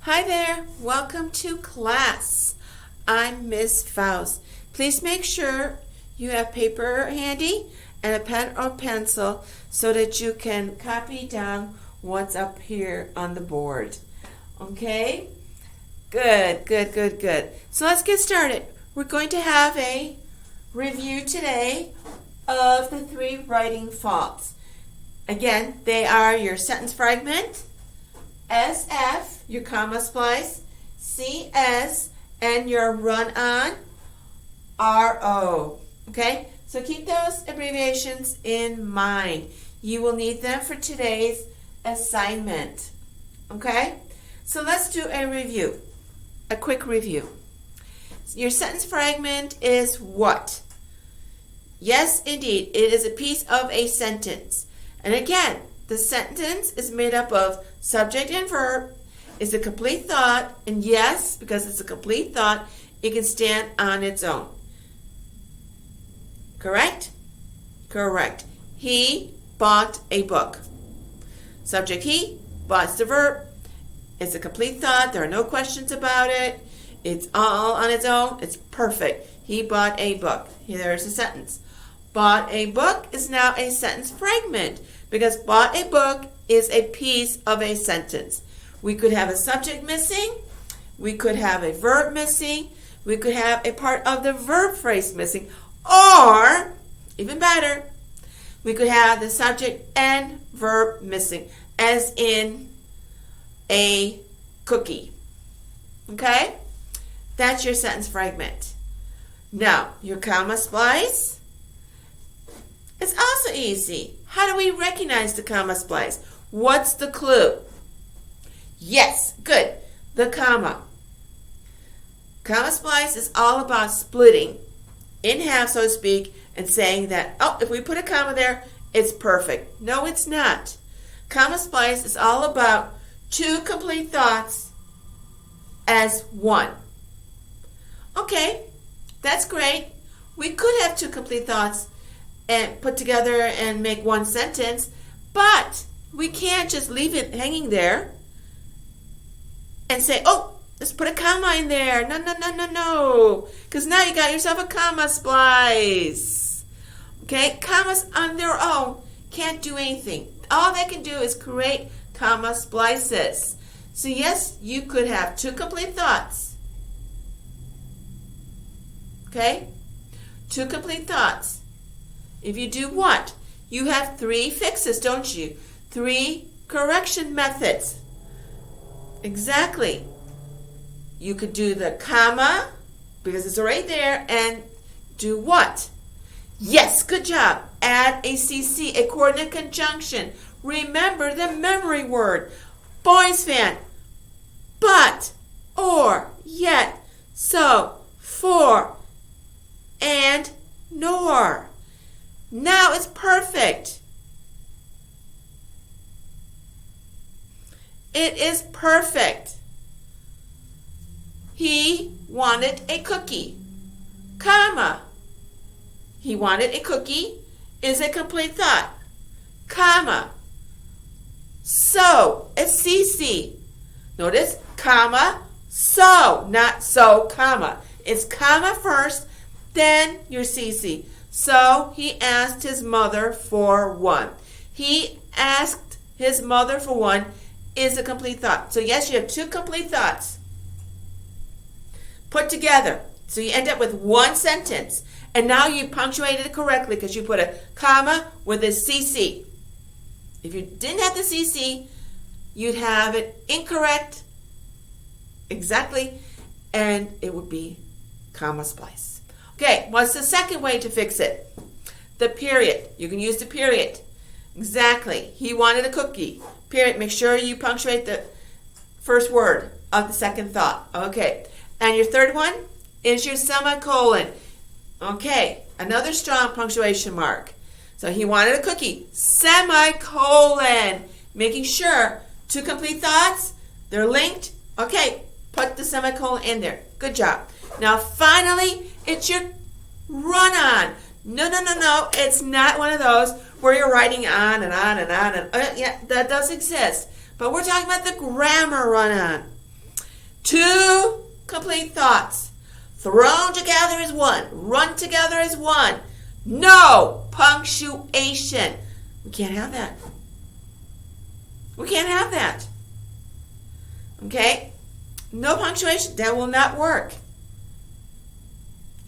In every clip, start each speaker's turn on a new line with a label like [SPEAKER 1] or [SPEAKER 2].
[SPEAKER 1] Hi there, welcome to class. I'm Miss Faust. Please make sure you have paper handy and a pen or pencil so that you can copy down what's up here on the board. Okay? Good. So let's get started. We're going to have a review today of the 3 writing faults. Again, they are your sentence fragment, SF, your comma splice, CS, and your run-on, RO. Okay? So keep those abbreviations in mind. You will need them for today's assignment. Okay? So let's do a review, a quick review. Your sentence fragment is what? Yes, indeed, it is a piece of a sentence. And again, the sentence is made up of subject and verb. It's a complete thought, and yes, because it's a complete thought, it can stand on its own. Correct? Correct. He bought a book. Subject he, bought's the verb. It's a complete thought. There are no questions about it. It's all on its own. It's perfect. He bought a book. There's a sentence. Bought a book is now a sentence fragment because bought a book is a piece of a sentence. We could have a subject missing. We could have a verb missing. We could have a part of the verb phrase missing. Or, even better, we could have the subject and verb missing, as in a cookie. Okay? That's your sentence fragment. Now, your comma splice. It's also easy. How do we recognize the comma splice? What's the clue? Yes, good. The comma. Comma splice is all about splitting in half, so to speak, and saying that, oh, if we put a comma there, it's perfect. No, it's not. Comma splice is all about 2 complete thoughts as one. Okay, that's great. We could have 2 complete thoughts and put together and make one sentence, but we can't just leave it hanging there and say, oh, let's put a comma in there. No. Because now you got yourself a comma splice. Okay, commas on their own can't do anything. All they can do is create comma splices. So yes, you could have 2 complete thoughts. Okay? 2 complete thoughts. If you do what? You have 3 fixes, don't you? 3 correction methods. Exactly. You could do the comma, because it's right there, and do what? Yes, good job. Add a CC, a coordinate conjunction. Remember the memory word. Boys fan. But, or, yet, so, for, and, nor. Now it's perfect. It is perfect. He wanted a cookie, comma. He wanted a cookie is a complete thought, comma. So, it's CC. Notice, comma, so, not so, comma. It's comma first, then your CC. So, he asked his mother for one. He asked his mother for one is a complete thought. So, yes, you have 2 complete thoughts put together. So, you end up with one sentence. And now you punctuated it correctly because you put a comma with a CC. If you didn't have the CC, you'd have it incorrect. Exactly. And it would be comma splice. Okay, what's the second way to fix it? The period. You can use the period. Exactly. He wanted a cookie. Period. Make sure you punctuate the first word of the second thought. Okay. And your third one is your semicolon. Okay. Another strong punctuation mark. So he wanted a cookie. Semicolon. Making sure 2 complete thoughts, they're linked. Okay. Put the semicolon in there. Good job. Now, finally, it's your run-on. No. It's not one of those where you're writing on and on and on. Yeah, that does exist. But we're talking about the grammar run-on. Two complete thoughts thrown together as one, run together as one. No punctuation. We can't have that. We can't have that. Okay? No punctuation. That will not work.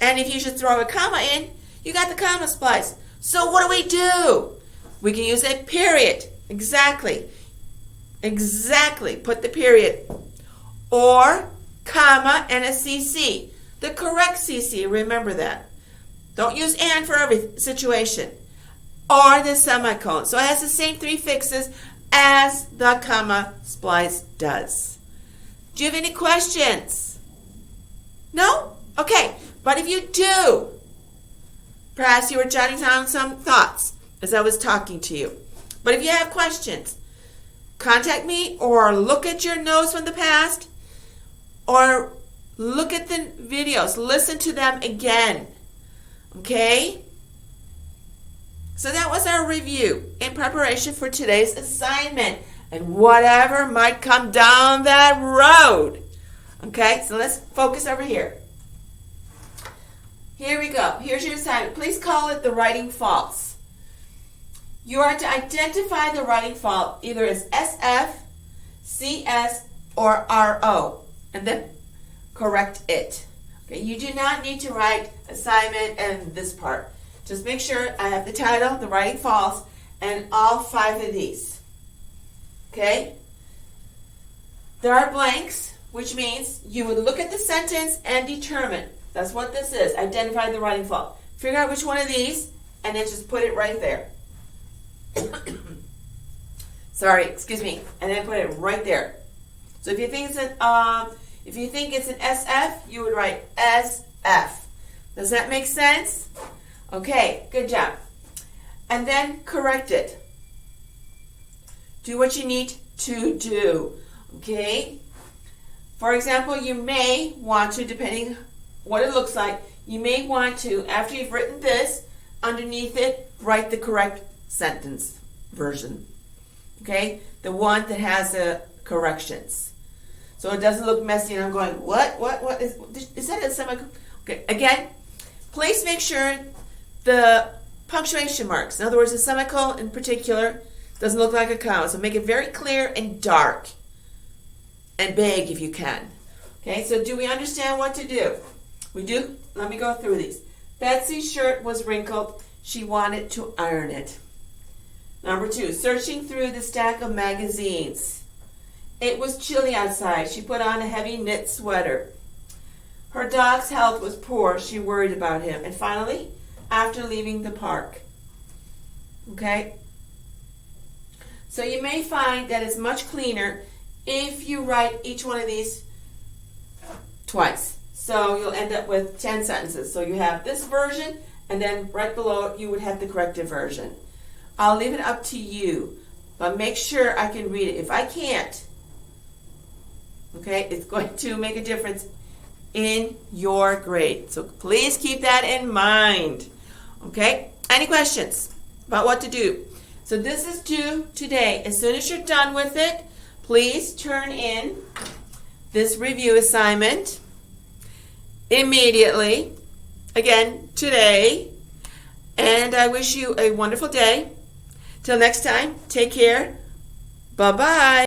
[SPEAKER 1] And if you should throw a comma in, you got the comma splice. So what do? We can use a period. Exactly. Exactly. Put the period. Or comma and a CC. The correct CC. Remember that. Don't use and for every situation. Or the semicolon. So it has the same three fixes as the comma splice does. Do you have any questions? No? Okay. But if you do, perhaps you were jotting down some thoughts as I was talking to you. But if you have questions, contact me or look at your notes from the past or look at the videos. Listen to them again. Okay? So that was our review in preparation for today's assignment and whatever might come down that road. Okay? So let's focus over here. Here we go. Here's your assignment. Please call it the writing faults. You are to identify the writing fault either as SF, CS, or RO, and then correct it. Okay, you do not need to write assignment and this part. Just make sure I have the title, the writing faults, and all 5 of these. Okay? There are blanks, which means you would look at the sentence and determine. That's what this is. Identify the writing fault. Figure out which one of these, and then just put it right there. Sorry, excuse me. And then put it right there. So if you think it's an SF, you would write SF. Does that make sense? Okay, good job. And then correct it. Do what you need to do. Okay? For example, you may want to, depending what it looks like, you may want to, after you've written this, underneath it, write the correct sentence version. Okay? The one that has the corrections. So it doesn't look messy and I'm going, what is that a semicolon? Okay, again, please make sure the punctuation marks, in other words, the semicolon in particular, doesn't look like a comma. So make it very clear and dark and big if you can. Okay, so do we understand what to do? We do? Let me go through these. Betsy's shirt was wrinkled. She wanted to iron it. Number 2, searching through the stack of magazines. It was chilly outside. She put on a heavy knit sweater. Her dog's health was poor. She worried about him. And finally, after leaving the park. Okay? So you may find that it's much cleaner if you write each one of these twice. So you'll end up with 10 sentences. So you have this version, and then right below it, you would have the corrected version. I'll leave it up to you, but make sure I can read it. If I can't, okay, it's going to make a difference in your grade. So please keep that in mind. Okay? Any questions about what to do? So this is due today. As soon as you're done with it, please turn in this review assignment immediately. Again, today. And I wish you a wonderful day. Till next time, take care. Bye-bye.